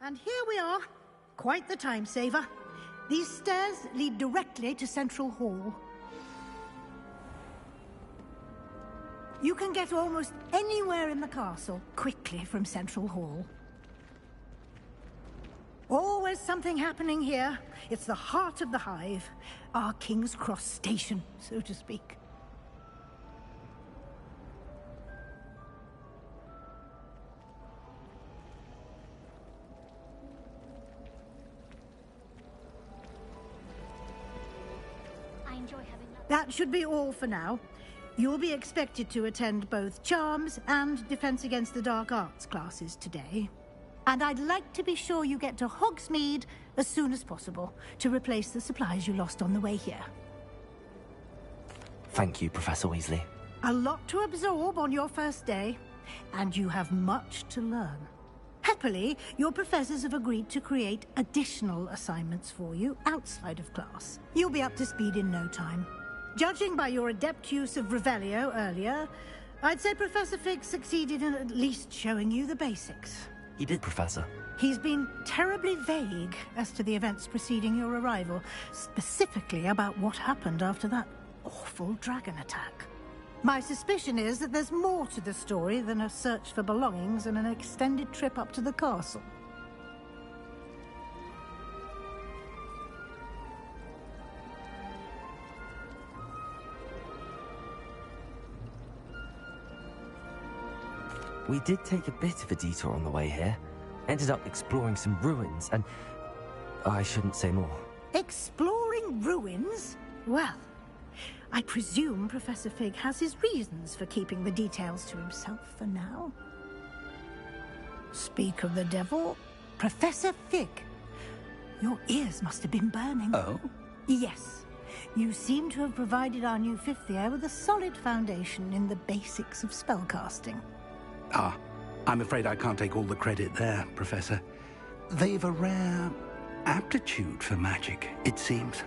And here we are. Quite the time saver. These stairs lead directly to Central Hall. You can get almost anywhere in the castle quickly from Central Hall. Always something happening here. It's the heart of the hive. Our King's Cross station, so to speak. That should be all for now. You'll be expected to attend both Charms and Defense Against the Dark Arts classes today. And I'd like to be sure you get to Hogsmeade as soon as possible to replace the supplies you lost on the way here. Thank you, Professor Weasley. A lot to absorb on your first day, and you have much to learn. Happily, your professors have agreed to create additional assignments for you outside of class. You'll be up to speed in no time. Judging by your adept use of Revelio earlier, I'd say Professor Fig succeeded in at least showing you the basics. He did, Professor. He's been terribly vague as to the events preceding your arrival, specifically about what happened after that awful dragon attack. My suspicion is that there's more to the story than a search for belongings and an extended trip up to the castle. We did take a bit of a detour on the way here. Ended up exploring some ruins and... I shouldn't say more. Exploring ruins? Well, I presume Professor Fig has his reasons for keeping the details to himself for now. Speak of the devil, Professor Fig. Your ears must have been burning. Oh? Yes. You seem to have provided our new fifth year with a solid foundation in the basics of spellcasting. Ah, I'm afraid I can't take all the credit there, Professor. They've a rare aptitude for magic, it seems.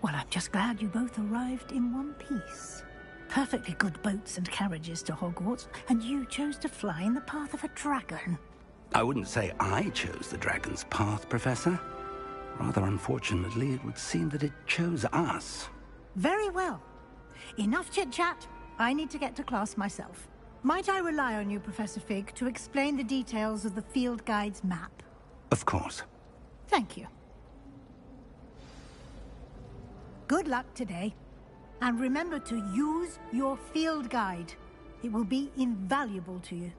Well, I'm just glad you both arrived in one piece. Perfectly good boats and carriages to Hogwarts, and you chose to fly in the path of a dragon. I wouldn't say I chose the dragon's path, Professor. Rather unfortunately, it would seem that it chose us. Very well. Enough chit-chat. I need to get to class myself. Might I rely on you, Professor Fig, to explain the details of the field guide's map? Of course. Thank you. Good luck today. And remember to use your field guide. It will be invaluable to you.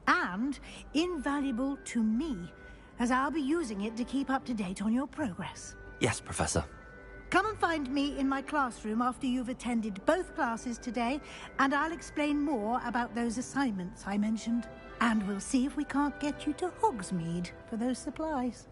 And invaluable to me, as I'll be using it to keep up to date on your progress. Yes, Professor. Come and find me in my classroom after you've attended both classes today, and I'll explain more about those assignments I mentioned. And we'll see if we can't get you to Hogsmeade for those supplies.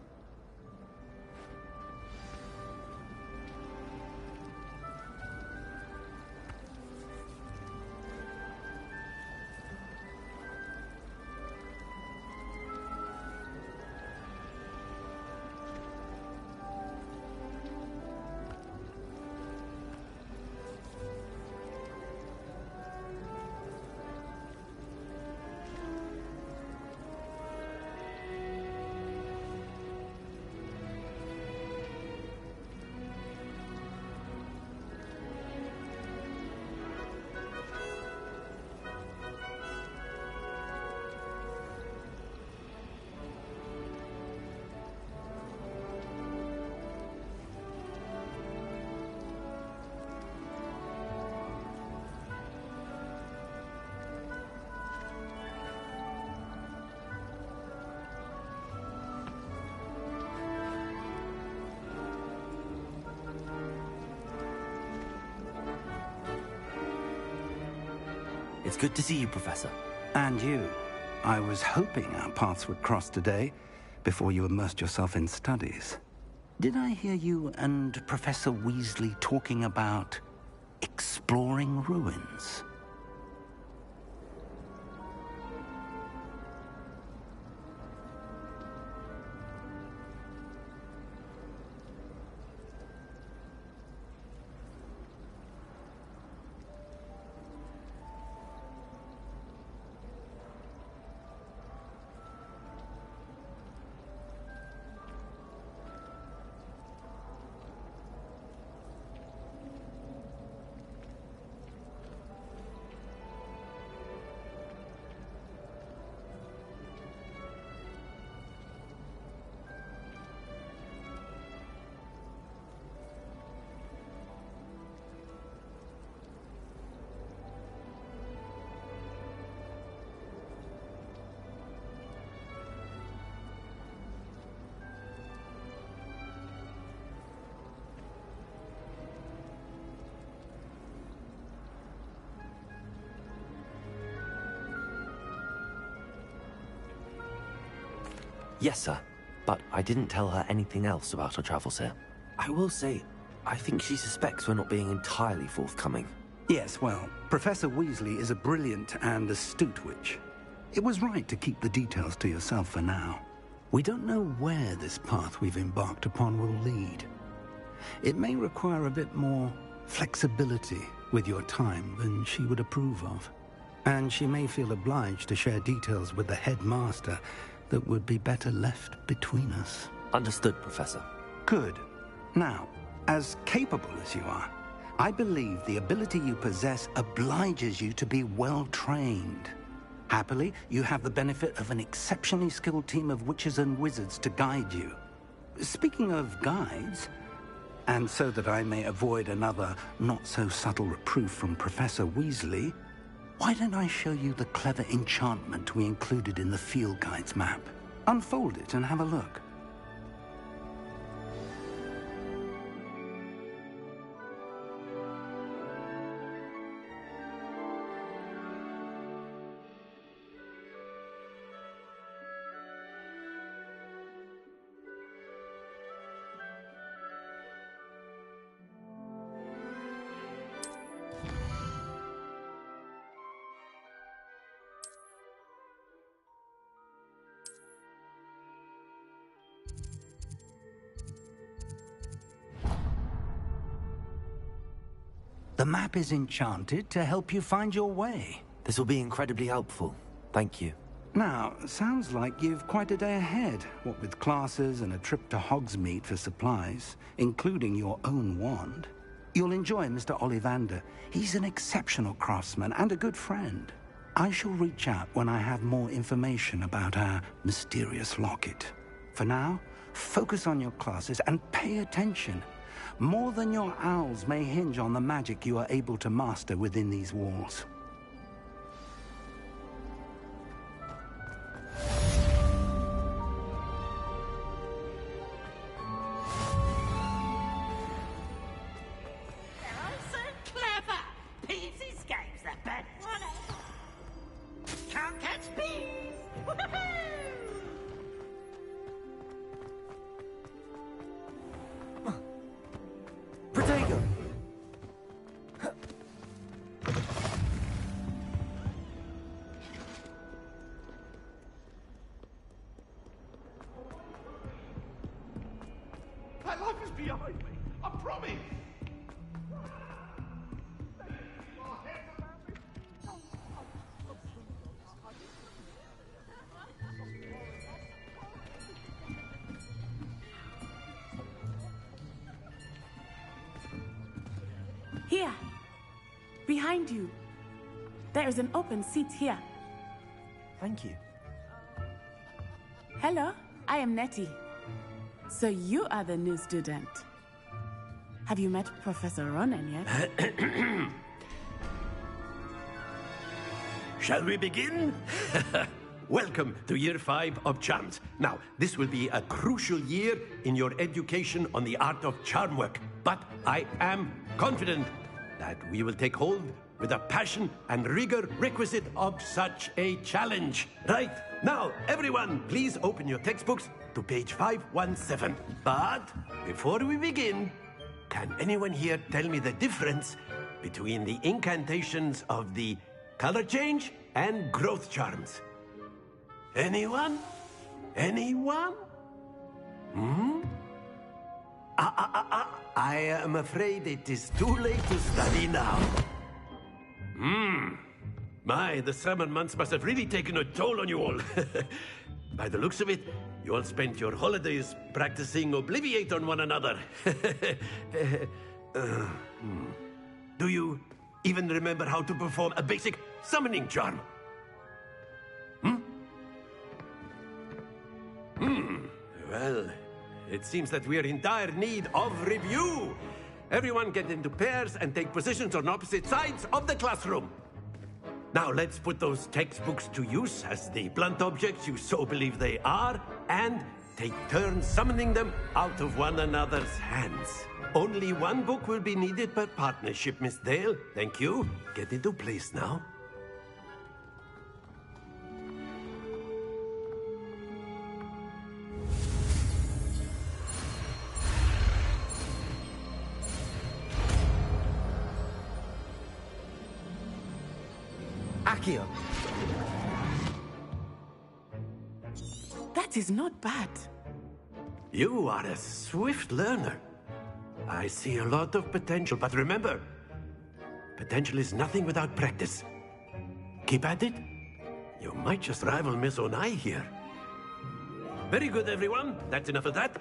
It's good to see you, Professor. And you. I was hoping our paths would cross today, before you immersed yourself in studies. Did I hear you and Professor Weasley talking about exploring ruins? Yes, sir. But I didn't tell her anything else about our travels here. I will say, I think she suspects we're not being entirely forthcoming. Yes, well, Professor Weasley is a brilliant and astute witch. It was right to keep the details to yourself for now. We don't know where this path we've embarked upon will lead. It may require a bit more flexibility with your time than she would approve of. And she may feel obliged to share details with the headmaster that would be better left between us. Understood, Professor. Good. Now, as capable as you are, I believe the ability you possess obliges you to be well-trained. Happily, you have the benefit of an exceptionally skilled team of witches and wizards to guide you. Speaking of guides, and so that I may avoid another not-so-subtle reproof from Professor Weasley, why don't I show you the clever enchantment we included in the field guide's map? Unfold it and have a look. The map is enchanted to help you find your way. This will be incredibly helpful. Thank you. Now, sounds like you've quite a day ahead, what with classes and a trip to Hogsmeade for supplies, including your own wand. You'll enjoy Mr. Ollivander. He's an exceptional craftsman and a good friend. I shall reach out when I have more information about our mysterious locket. For now, focus on your classes and pay attention. More than your owls may hinge on the magic you are able to master within these walls. They're all so clever. Peeves escapes the bed one. Can't catch bees. Woohoo! Protego! My life is behind me. I promise. Here, behind you. There is an open seat here. Thank you. Hello, I am Nettie. So you are the new student. Have you met Professor Ronan yet? Shall we begin? Welcome to Year 5 of Charms. Now, this will be a crucial year in your education on the art of charm work. But I am confident that we will take hold with the passion and rigor requisite of such a challenge. Right, now, everyone, please open your textbooks to page 517. But before we begin, can anyone here tell me the difference between the incantations of the color change and growth charms? Anyone? Anyone? I am afraid it is too late to study now. My, the summer months must have really taken a toll on you all. By the looks of it, you all spent your holidays practicing Obliviate on one another. Do you even remember how to perform a basic summoning charm? Well, it seems that we are in dire need of review. Everyone get into pairs and take positions on opposite sides of the classroom. Now let's put those textbooks to use as the blunt objects you so believe they are, and take turns summoning them out of one another's hands. Only one book will be needed per partnership, Miss Dale. Thank you. Get into place now. Accio. That is not bad. You are a swift learner. I see a lot of potential, but remember, potential is nothing without practice. Keep at it. You might just rival Miss Onai here. Very good, everyone. That's enough of that.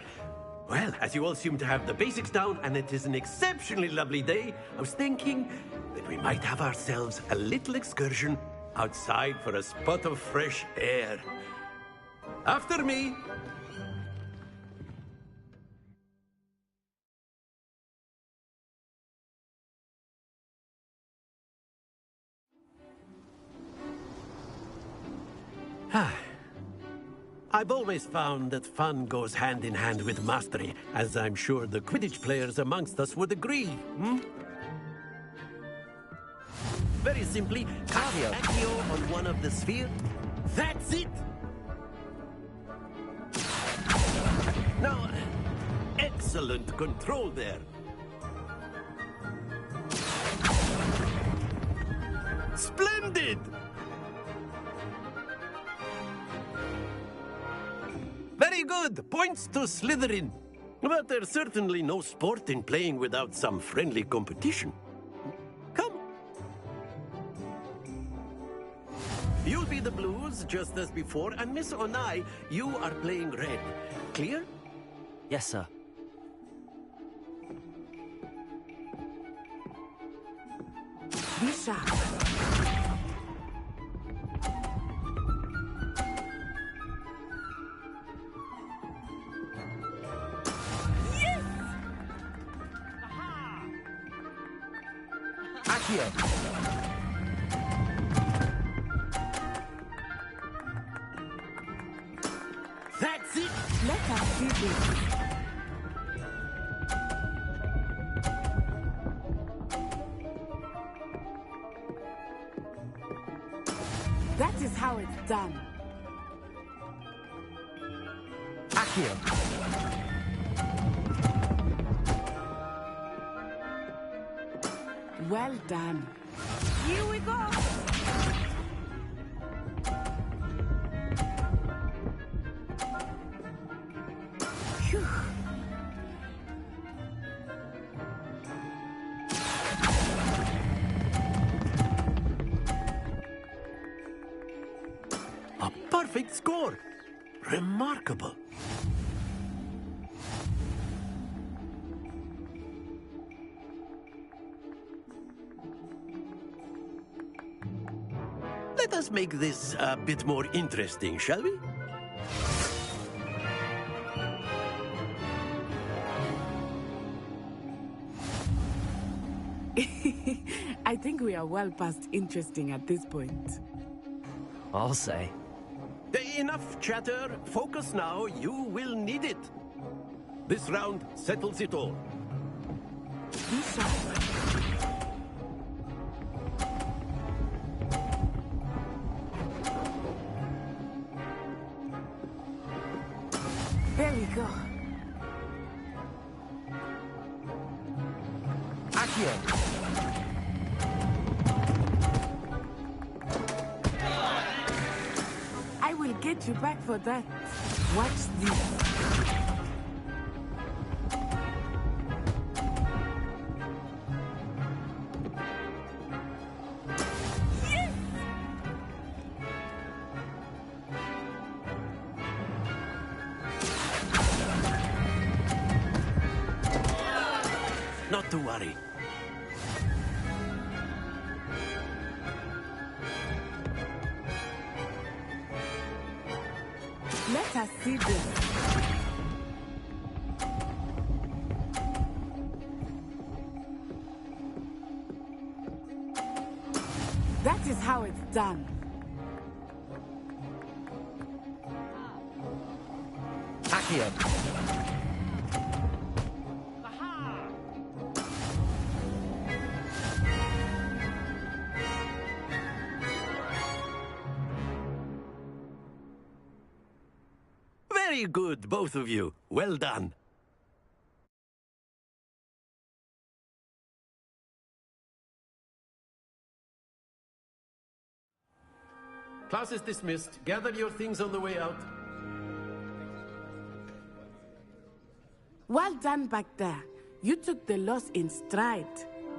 Well, as you all seem to have the basics down, and it is an exceptionally lovely day, I was thinking that we might have ourselves a little excursion outside for a spot of fresh air. After me. I've always found that fun goes hand in hand with mastery, as I'm sure the Quidditch players amongst us would agree. Very simply, cast Accio on one of the spheres. That's it! Now, excellent control there. Splendid! Very good. Points to Slytherin. But there's certainly no sport in playing without some friendly competition. Come. You'll be the blues, just as before, and Miss Onai, you are playing red. Clear? Yes, sir. Be sharp. Accio. That's it! Let us do this. That is how it's done. Accio. Well done. Here we go! Phew. A perfect score. Remarkable. Let us make this a bit more interesting, shall we? I think we are well past interesting at this point. I'll say. Enough chatter. Focus now. You will need it. This round settles it all. Be sharp. There we go. Accio. I will get you back for that. Watch this. Not to worry. Let us see this. That is how it's done. Accio. Very good, both of you. Well done. Class is dismissed. Gather your things on the way out. Well done back there. You took the loss in stride.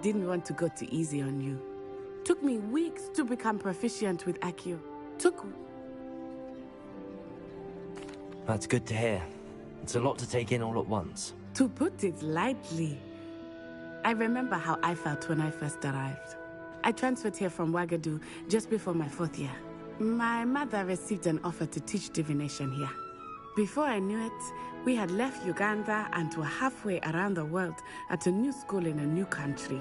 Didn't want to go too easy on you. Took me weeks to become proficient with Accio. That's good to hear. It's a lot to take in all at once. To put it lightly, I remember how I felt when I first arrived. I transferred here from Ouagadougou just before my 4th year. My mother received an offer to teach divination here. Before I knew it, we had left Uganda and were halfway around the world at a new school in a new country.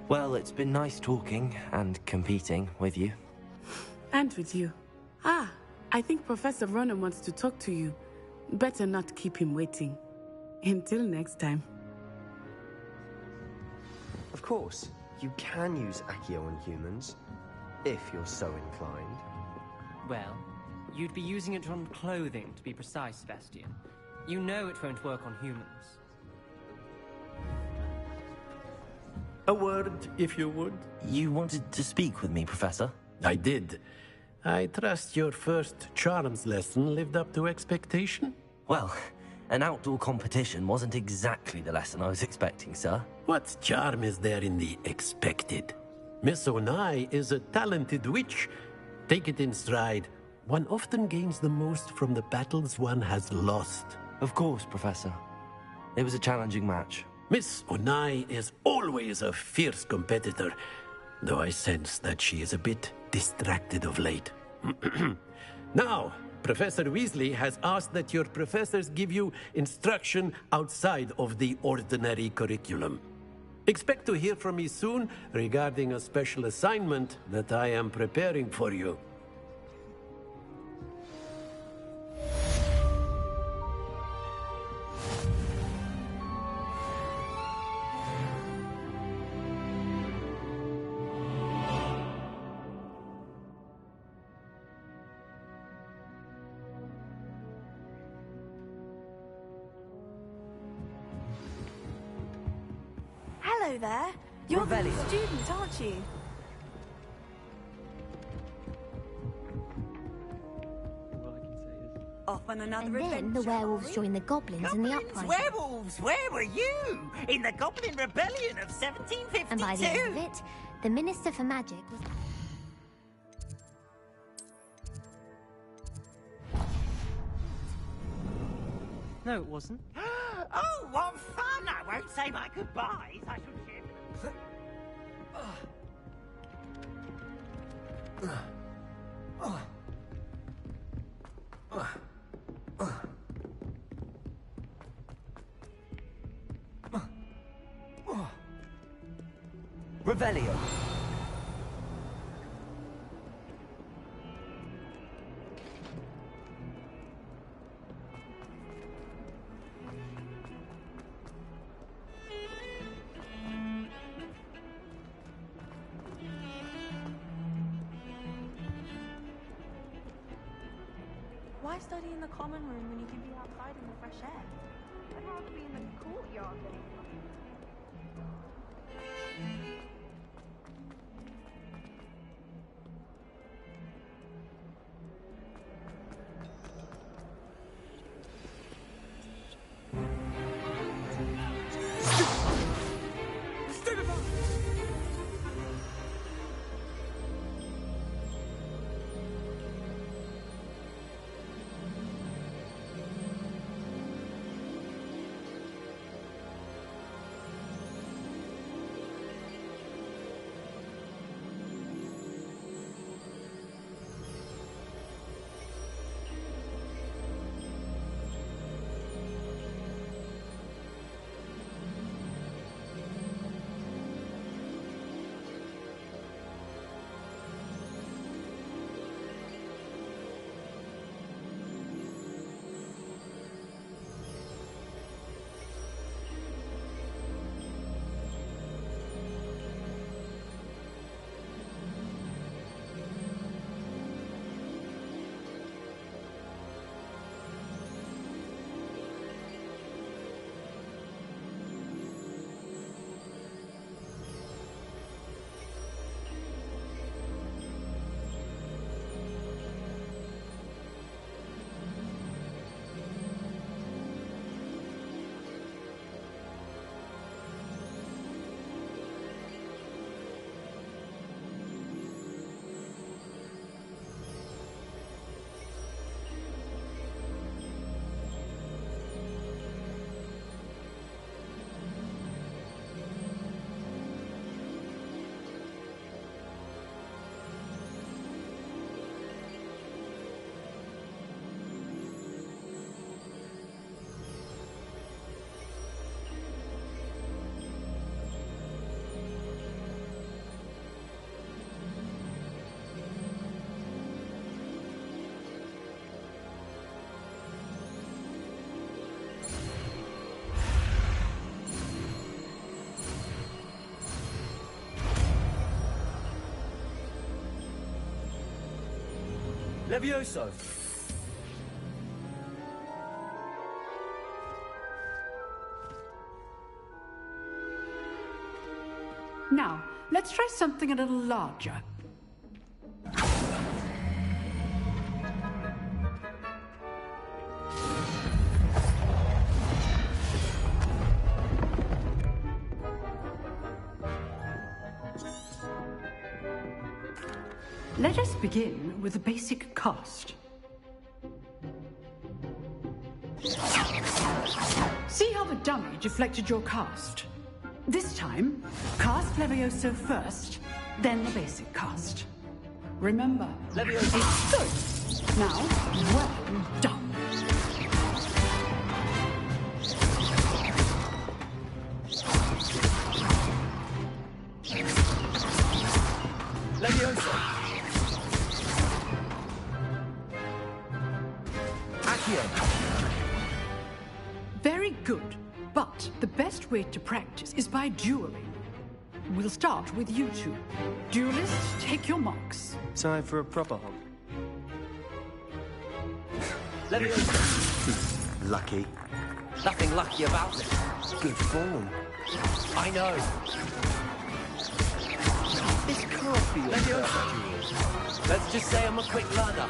Well, it's been nice talking and competing with you. And with you. I think Professor Ronan wants to talk to you. Better not keep him waiting. Until next time. Of course, you can use Accio on humans, if you're so inclined. Well, you'd be using it on clothing, to be precise, Sebastian. You know it won't work on humans. A word, if you would. You wanted to speak with me, Professor? I did. I trust your first charms lesson lived up to expectation? Well, an outdoor competition wasn't exactly the lesson I was expecting, sir. What charm is there in the expected? Miss Onai is a talented witch. Take it in stride. One often gains the most from the battles one has lost. Of course, Professor. It was a challenging match. Miss Onai is always a fierce competitor, though I sense that she is a bit distracted of late. Now, Professor Weasley has asked that your professors give you instruction outside of the ordinary curriculum. Expect to hear from me soon regarding a special assignment that I am preparing for you. Hello there. You're the new student, aren't you? Off on another And adventure. then the werewolves joined the goblins in the uprising. Werewolves! Where were you? In the Goblin Rebellion of 1752! And by the end of it, the Minister for Magic was... No, it wasn't. Oh, what fun! I won't say my goodbyes. I shall share Revelio. Why study in the common room when you can be outside in the fresh air? I'd rather be in the courtyard than in the... Levioso! Now, let's try something a little larger. Let us begin with the basic cast. See how the dummy deflected your cast? This time, cast Levioso first, then the basic cast. Remember, Levioso. It's good. Now, well done. Levioso. Very good, but the best way to practice is by dueling. We'll start with you two. Duelists, take your marks. Time for a proper hug. Levioso. Lucky. Nothing lucky about it. Good form. I know. This can't be your first duel. Let's just say I'm a quick learner.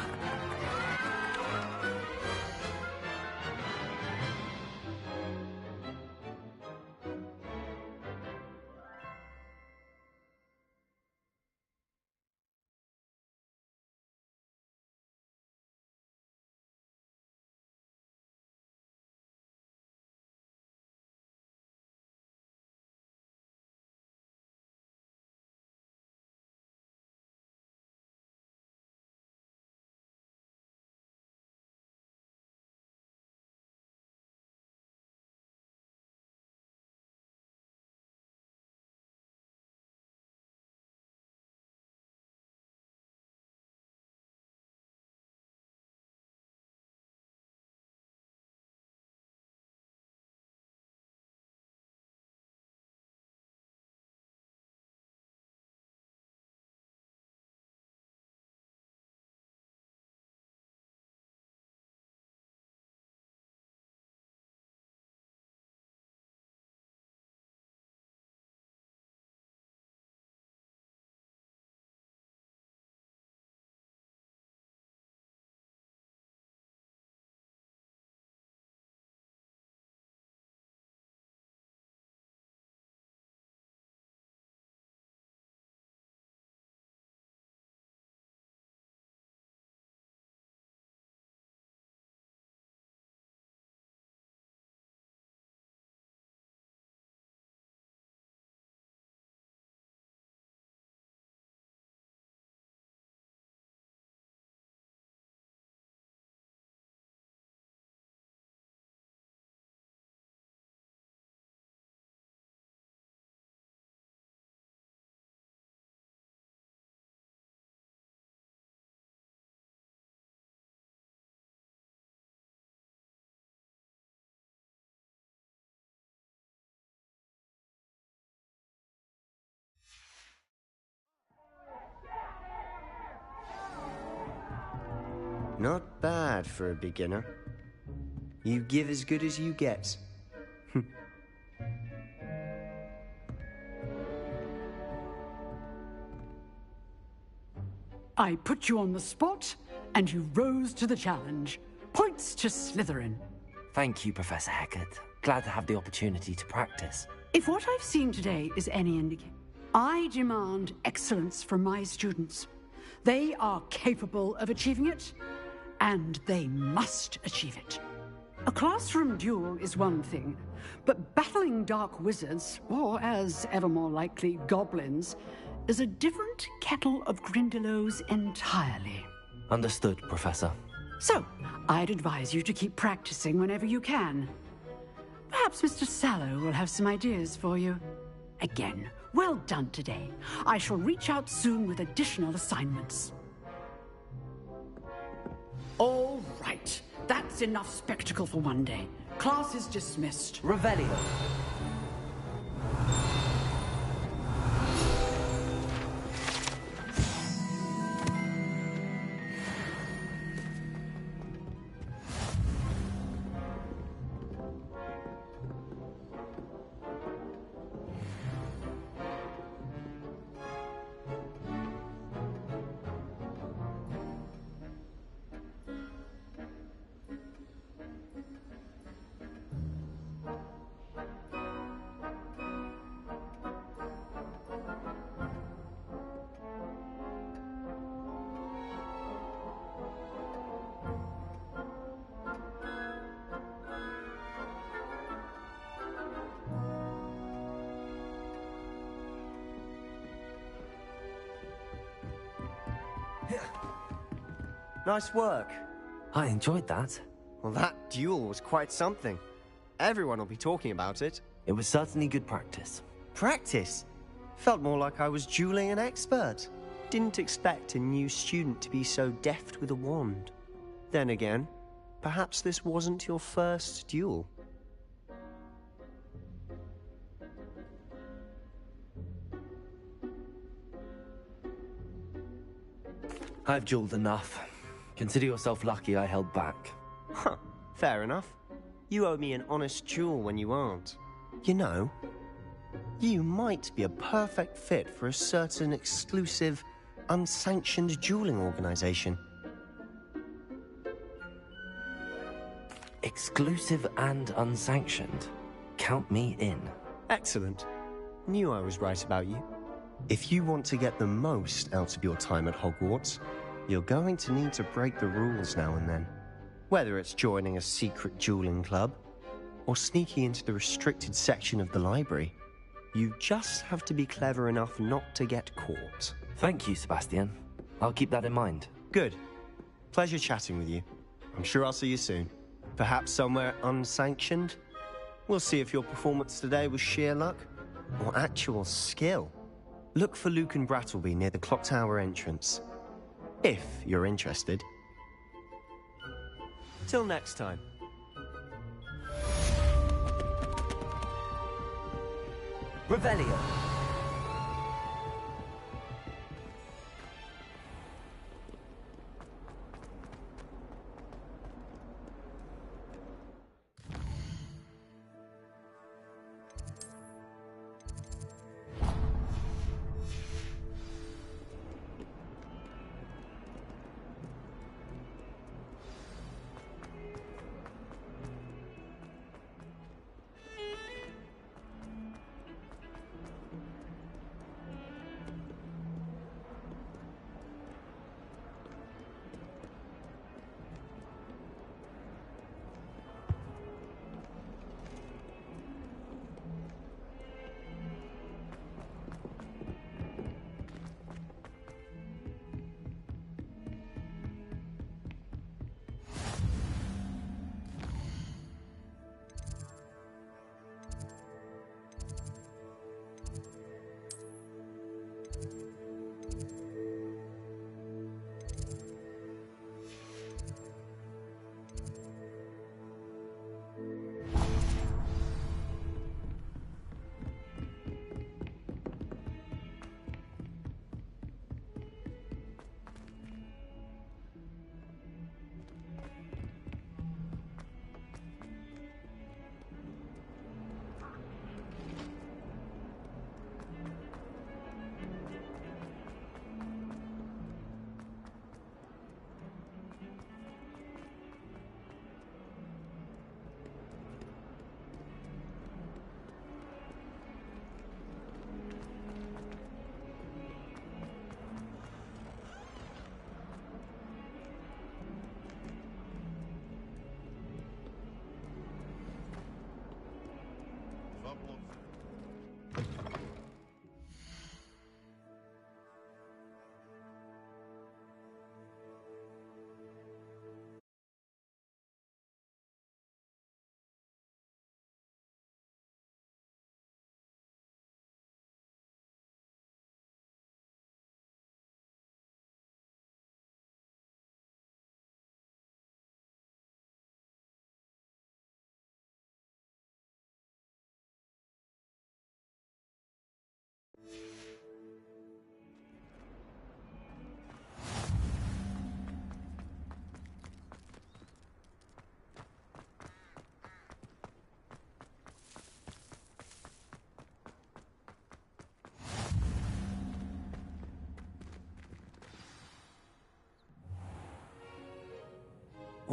Not bad for a beginner. You give as good as you get. I put you on the spot, and you rose to the challenge. Points to Slytherin. Thank you, Professor Hecat. Glad to have the opportunity to practice. If what I've seen today is any indication, I demand excellence from my students. They are capable of achieving it, and they must achieve it. A classroom duel is one thing, but battling dark wizards, or as ever more likely, goblins, is a different kettle of Grindylows entirely. Understood, Professor. So, I'd advise you to keep practicing whenever you can. Perhaps Mr. Sallow will have some ideas for you. Again, well done today. I shall reach out soon with additional assignments. All right. That's enough spectacle for one day. Class is dismissed. Revelio. Nice work. I enjoyed that. Well, that duel was quite something. Everyone will be talking about it. It was certainly good practice. Practice? Felt more like I was dueling an expert. Didn't expect a new student to be so deft with a wand. Then again, perhaps this wasn't your first duel. I've dueled enough. Consider yourself lucky I held back. Huh, fair enough. You owe me an honest duel when you aren't. You know, you might be a perfect fit for a certain exclusive, unsanctioned dueling organization. Exclusive and unsanctioned. Count me in. Excellent. Knew I was right about you. If you want to get the most out of your time at Hogwarts, you're going to need to break the rules now and then. Whether it's joining a secret dueling club, or sneaking into the restricted section of the library, you just have to be clever enough not to get caught. Thank you, Sebastian. I'll keep that in mind. Good. Pleasure chatting with you. I'm sure I'll see you soon. Perhaps somewhere unsanctioned? We'll see if your performance today was sheer luck, or actual skill. Look for Luke and Brattleby near the clock tower entrance. If you're interested. Till next time. Revelio.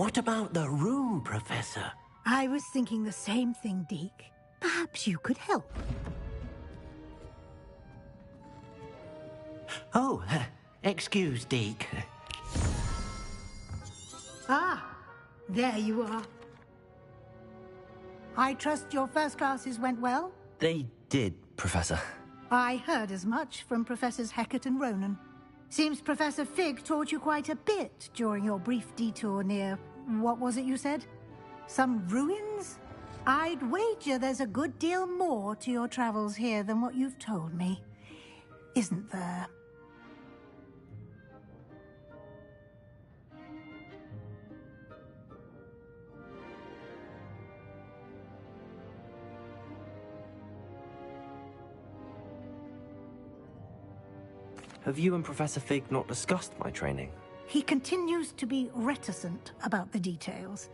What about the room, Professor? I was thinking the same thing, Deke. Perhaps you could help. Oh, excuse, Deke. Ah, there you are. I trust your first classes went well? They did, Professor. I heard as much from Professors Hecat and Ronan. Seems Professor Fig taught you quite a bit during your brief detour near... what was it you said? Some ruins? I'd wager there's a good deal more to your travels here than what you've told me. Isn't there? Have you and Professor Fig not discussed my training? He continues to be reticent about the details,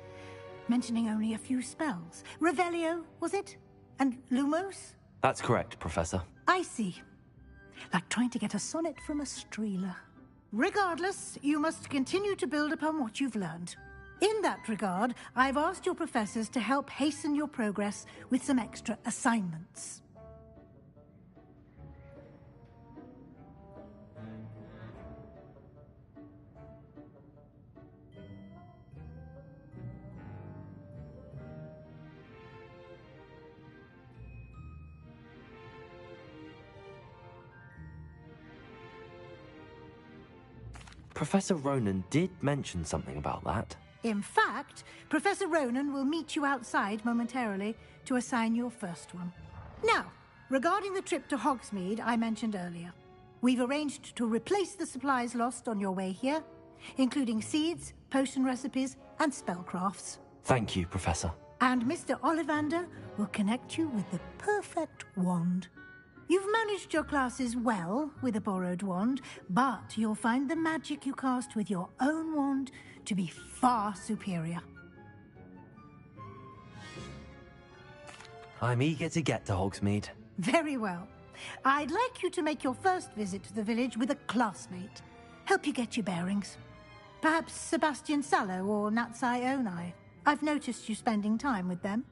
mentioning only a few spells. Revelio, was it? And Lumos? That's correct, Professor. I see. Like trying to get a sonnet from a streeler. Regardless, you must continue to build upon what you've learned. In that regard, I've asked your professors to help hasten your progress with some extra assignments. Professor Ronan did mention something about that. In fact, Professor Ronan will meet you outside momentarily to assign your first one. Now, regarding the trip to Hogsmeade I mentioned earlier, we've arranged to replace the supplies lost on your way here, including seeds, potion recipes, and spellcrafts. Thank you, Professor. And Mr. Ollivander will connect you with the perfect wand. You've managed your classes well with a borrowed wand, but you'll find the magic you cast with your own wand to be far superior. I'm eager to get to Hogsmeade. Very well. I'd like you to make your first visit to the village with a classmate. Help you get your bearings. Perhaps Sebastian Sallow or Natsai Onai. I've noticed you spending time with them.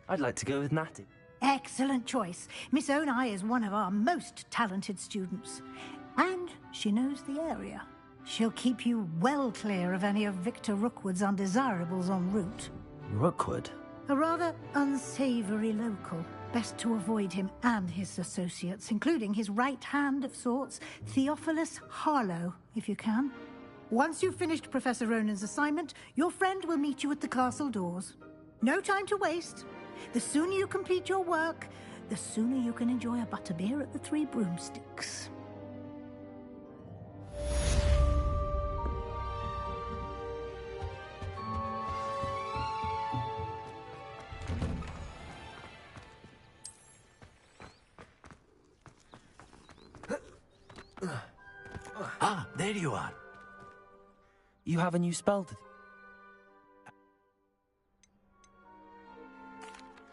I'd like to go with Natty. Excellent choice. Miss Onai is one of our most talented students. And she knows the area. She'll keep you well clear of any of Victor Rookwood's undesirables en route. Rookwood? A rather unsavory local. Best to avoid him and his associates, including his right hand of sorts, Theophilus Harlow, if you can. Once you've finished Professor Ronan's assignment, your friend will meet you at the castle doors. No time to waste. The sooner you complete your work, the sooner you can enjoy a butterbeer at the Three Broomsticks. Ah, there you are. You have a new spell to...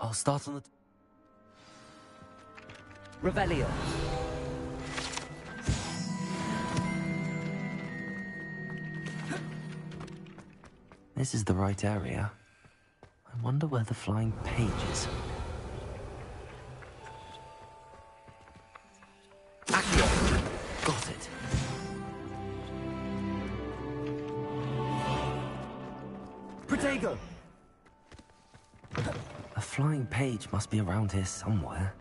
I'll start on the... Revelio. This is the right area. I wonder where the flying page is. Accio! Got it. Protego! A flying page must be around here somewhere.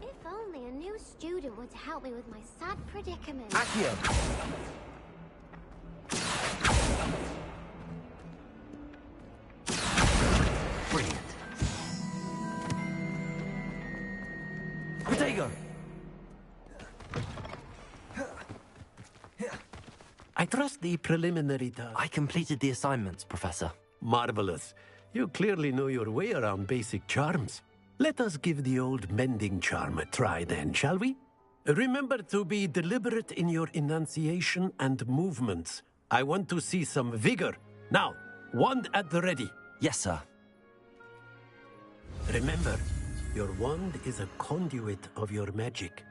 If only a new student were to help me with my sad predicament. Accio! Brilliant. Protego! I trust the preliminary task. I completed the assignments, Professor. Marvelous. You clearly know your way around basic charms. Let us give the old mending charm a try then, shall we? Remember to be deliberate in your enunciation and movements. I want to see some vigor. Now, wand at the ready. Yes, sir. Remember, your wand is a conduit of your magic.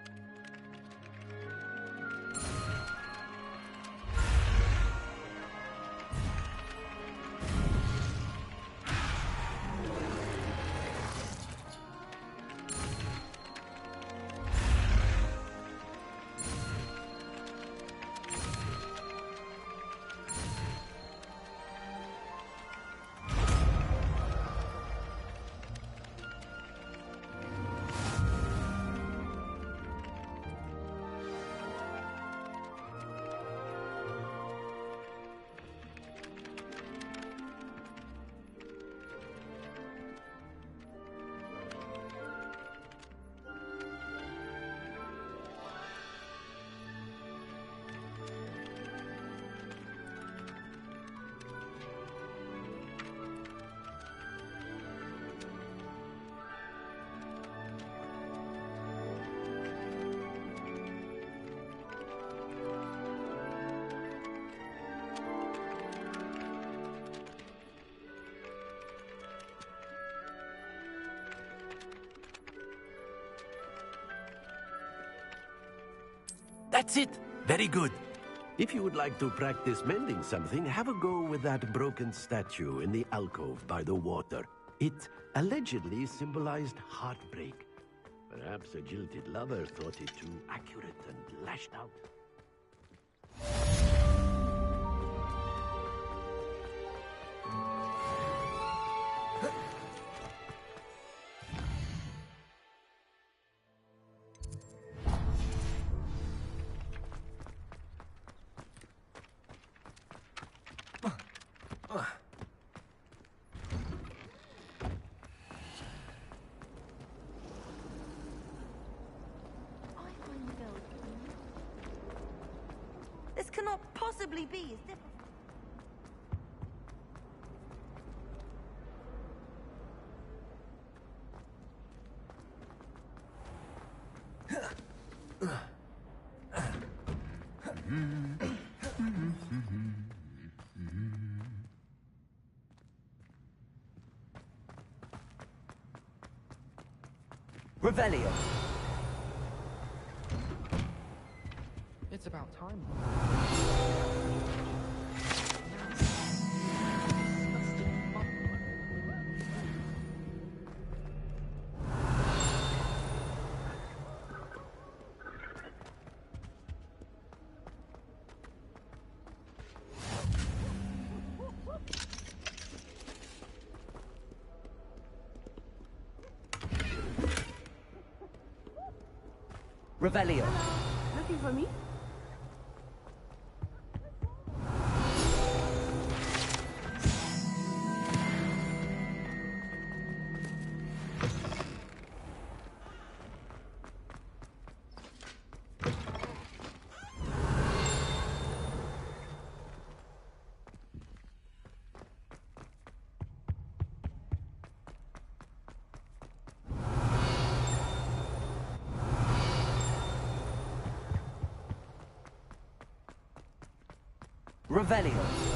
That's it. Very good. If you would like to practice mending something, have a go with that broken statue in the alcove by the water. It allegedly symbolized heartbreak. Perhaps a jilted lover thought it too accurate and lashed out. This cannot possibly be as difficult. Revelio. It's about time. Revelio. Looking for me? Revelio.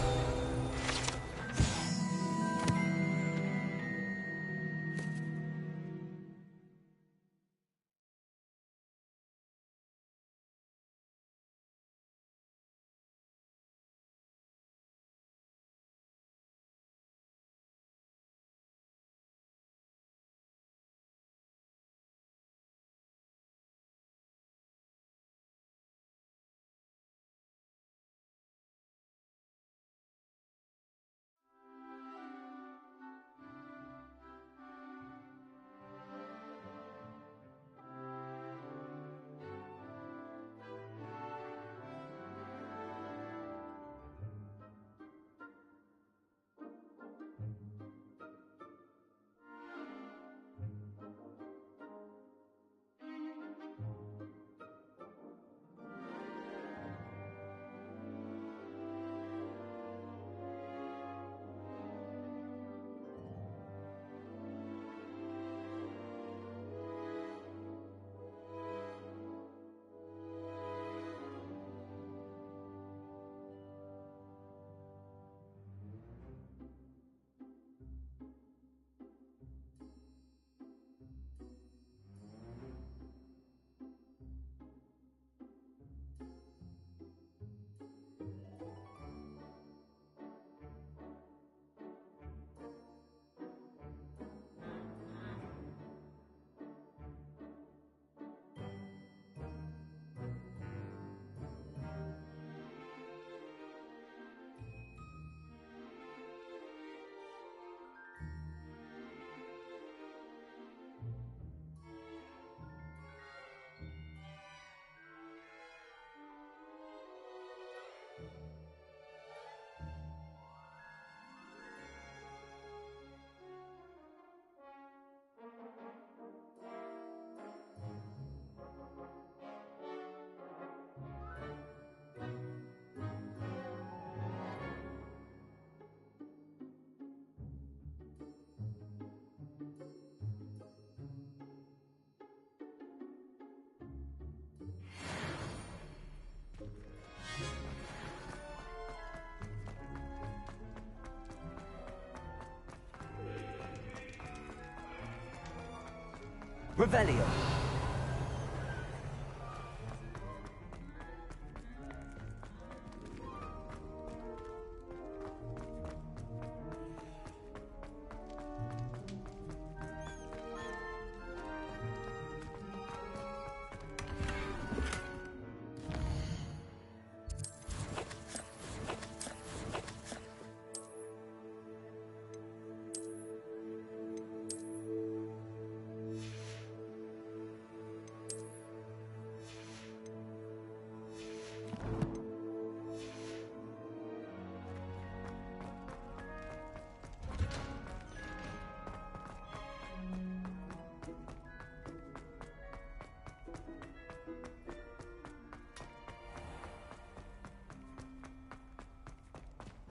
Revelio.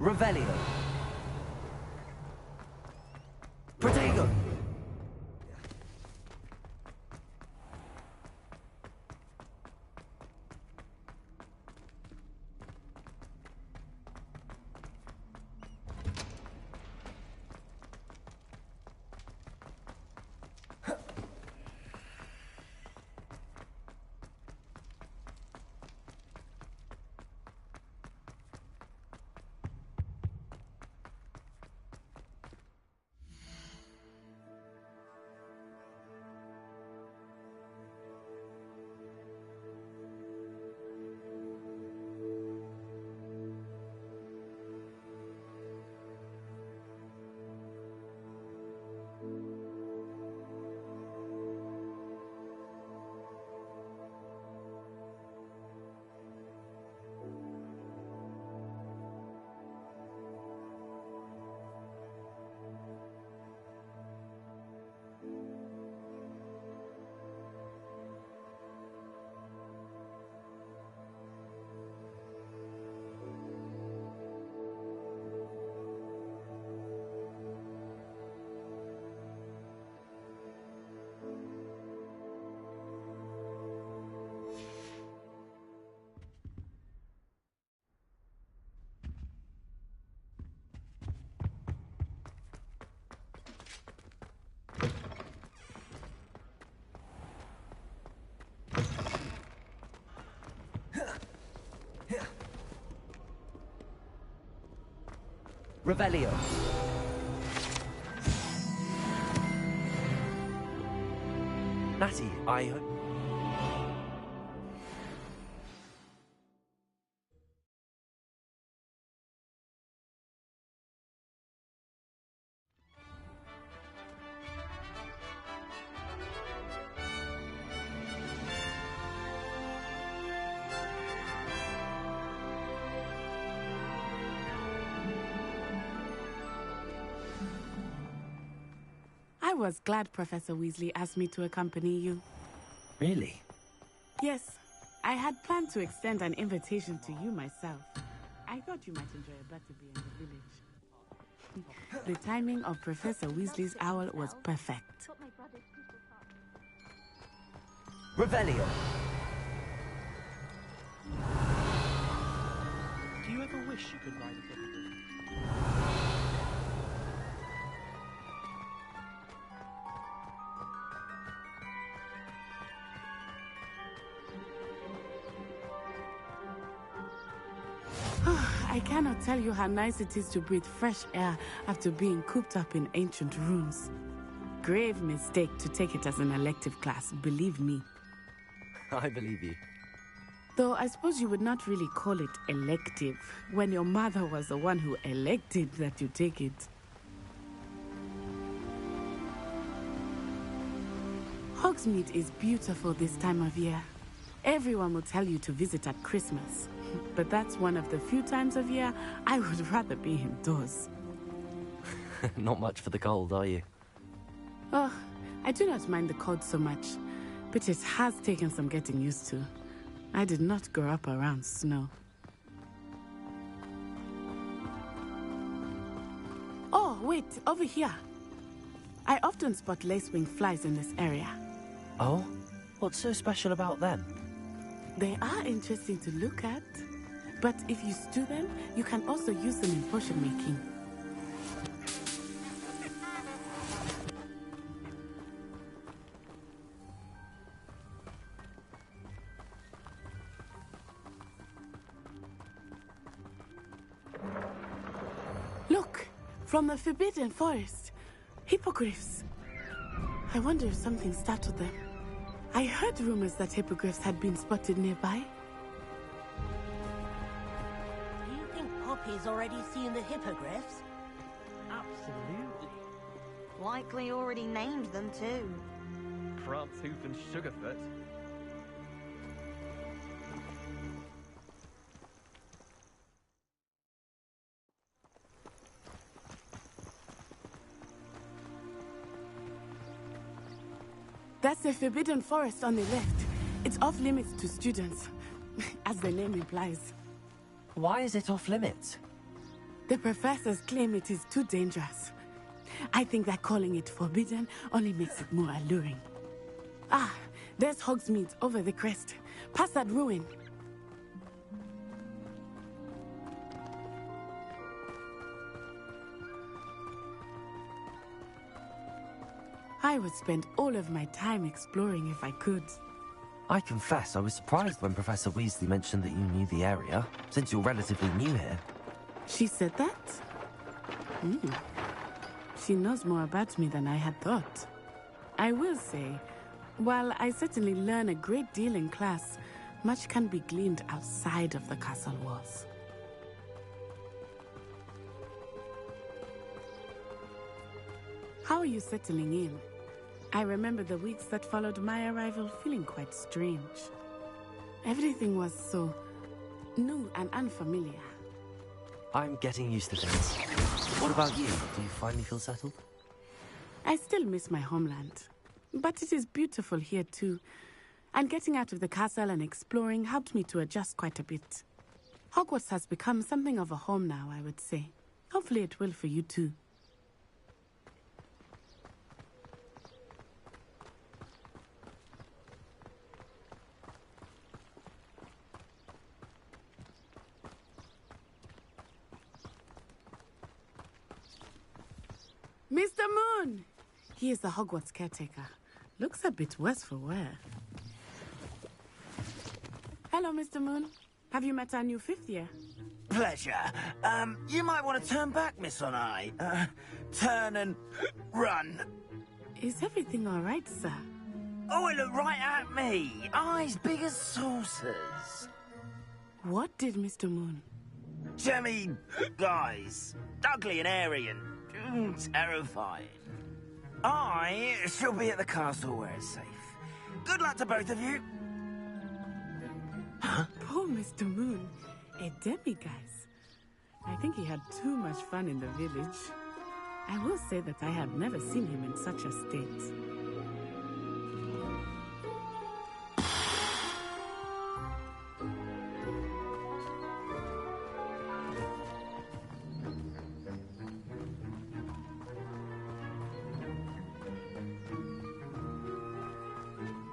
Revelio. Protego. Revelio. Natty, I... I was glad Professor Weasley asked me to accompany you. Really? Yes, I had planned to extend an invitation to you myself. I thought you might enjoy a butterbeer in the village. The timing of Professor Weasley's owl was perfect. Revelio. Do you ever wish you could ride a hippogriff? I cannot tell you how nice it is to breathe fresh air after being cooped up in ancient ruins. Grave mistake to take it as an elective class, believe me. I believe you. Though I suppose you would not really call it elective when your mother was the one who elected that you take it. Hogsmeade is beautiful this time of year. Everyone will tell you to visit at Christmas. But that's one of the few times of year I would rather be indoors. Not much for the cold, are you? Oh, I do not mind the cold so much, but it has taken some getting used to. I did not grow up around snow. Oh, wait, over here. I often spot lacewing flies in this area. Oh? What's so special about them? They are interesting to look at, but if you stew them, you can also use them in potion making. Look, from the Forbidden Forest, hippogriffs. I wonder if something startled them. I heard rumors that hippogriffs had been spotted nearby. Do you think Poppy's already seen the hippogriffs? Absolutely. Likely already named them too. Prantzhoof and Sugarfoot. That's the Forbidden Forest on the left. It's off limits to students, as the name implies. Why is it off limits? The professors claim it is too dangerous. I think that calling it forbidden only makes it more alluring. Ah, there's Hogsmeade over the crest. Past that ruin. I would spend all of my time exploring if I could. I confess I was surprised when Professor Weasley mentioned that you knew the area, since you're relatively new here. She said that? She knows more about me than I had thought. I will say, while I certainly learn a great deal in class, much can be gleaned outside of the castle walls. How are you settling in? I remember the weeks that followed my arrival feeling quite strange. Everything was so new and unfamiliar. I'm getting used to things. What about you? Do you finally feel settled? I still miss my homeland, but it is beautiful here too. And getting out of the castle and exploring helped me to adjust quite a bit. Hogwarts has become something of a home now, I would say. Hopefully it will for you too. Mr. Moon! He is the Hogwarts caretaker. Looks a bit worse for wear. Hello, Mr. Moon. Have you met our new 5th year? Pleasure. You might want to turn back, Miss On-Eye. Turn and run. Is everything all right, sir? Oh, it looked right at me. Eyes big as saucers. What did Mr. Moon? Jemmy, guys. Ugly and airy and terrifying. I shall be at the castle where it's safe. Good luck to both of you. Poor Mr. Moon. A demiguise. I think he had too much fun in the village. I will say that I have never seen him in such a state.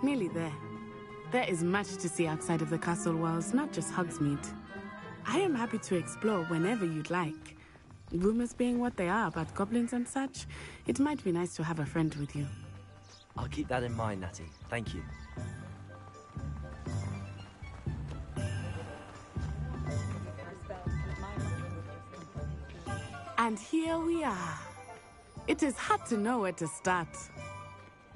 Nearly there. There is much to see outside of the castle walls, not just Hogsmeade. I am happy to explore whenever you'd like. Rumors being what they are about goblins and such, it might be nice to have a friend with you. I'll keep that in mind, Natty. Thank you. And here we are. It is hard to know where to start.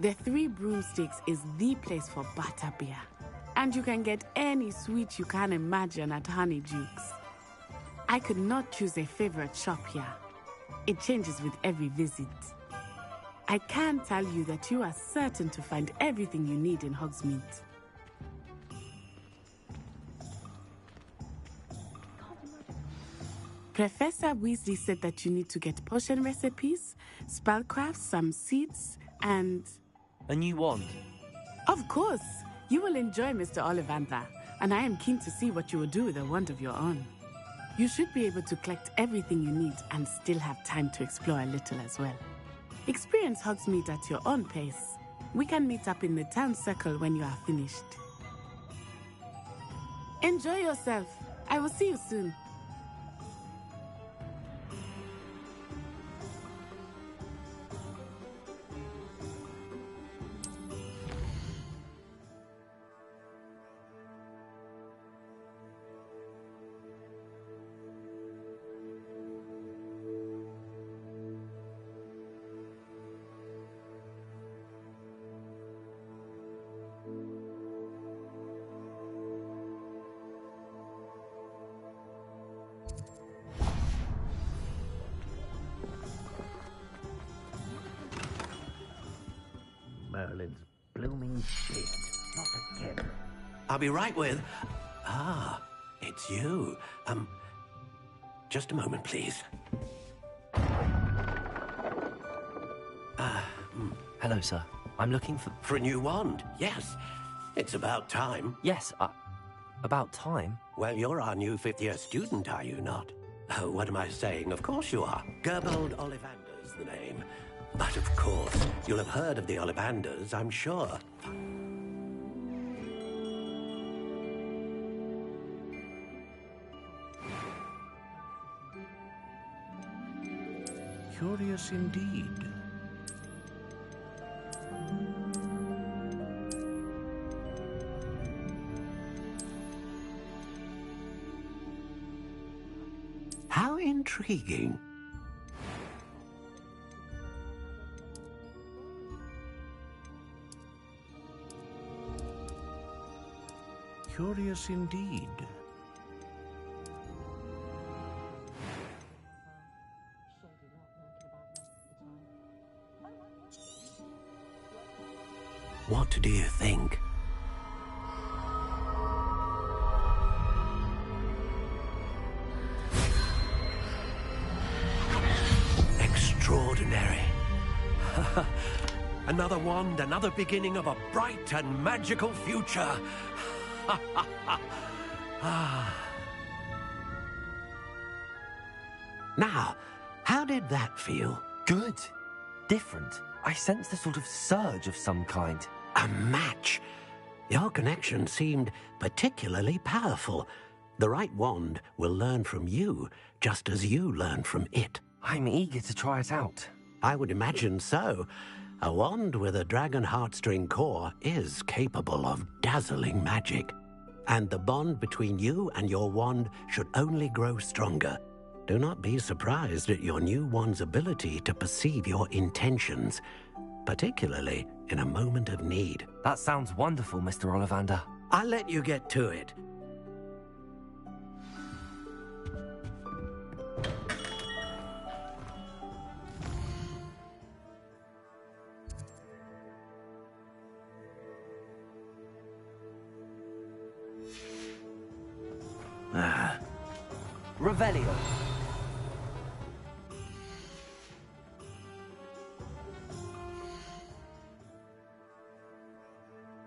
The Three Broomsticks is the place for butterbeer. And you can get any sweet you can imagine at Honeydukes. I could not choose a favorite shop here. It changes with every visit. I can tell you that you are certain to find everything you need in Hogsmeade. Professor Weasley said that you need to get potion recipes, spellcrafts, some seeds, and... A new wand? Of course! You will enjoy Mr. Ollivander, and I am keen to see what you will do with a wand of your own. You should be able to collect everything you need and still have time to explore a little as well. Experience Hogsmeade at your own pace. We can meet up in the town circle when you are finished. Enjoy yourself. I will see you soon. Merlin's blooming shit. Not again. I'll be right with... Ah, it's you. Just a moment, please. Hello, sir. I'm looking for... For a new wand, yes. It's about time. Yes, about time? Well, you're our new 5th-year student, are you not? Oh, what am I saying? Of course you are. Gerbold Ollivander's the name. But of course, you'll have heard of the Ollivanders, I'm sure. Curious indeed. How intriguing. Curious indeed. What do you think? Extraordinary. Another wand, another beginning of a bright and magical future. Now, how did that feel? Good. Different. I sensed a sort of surge of some kind. A match. Your connection seemed particularly powerful. The right wand will learn from you, just as you learn from it. I'm eager to try it out. I would imagine so. A wand with a dragon heartstring core is capable of dazzling magic. And the bond between you and your wand should only grow stronger. Do not be surprised at your new wand's ability to perceive your intentions, particularly in a moment of need. That sounds wonderful, Mr. Ollivander. I'll let you get to it. Revelio.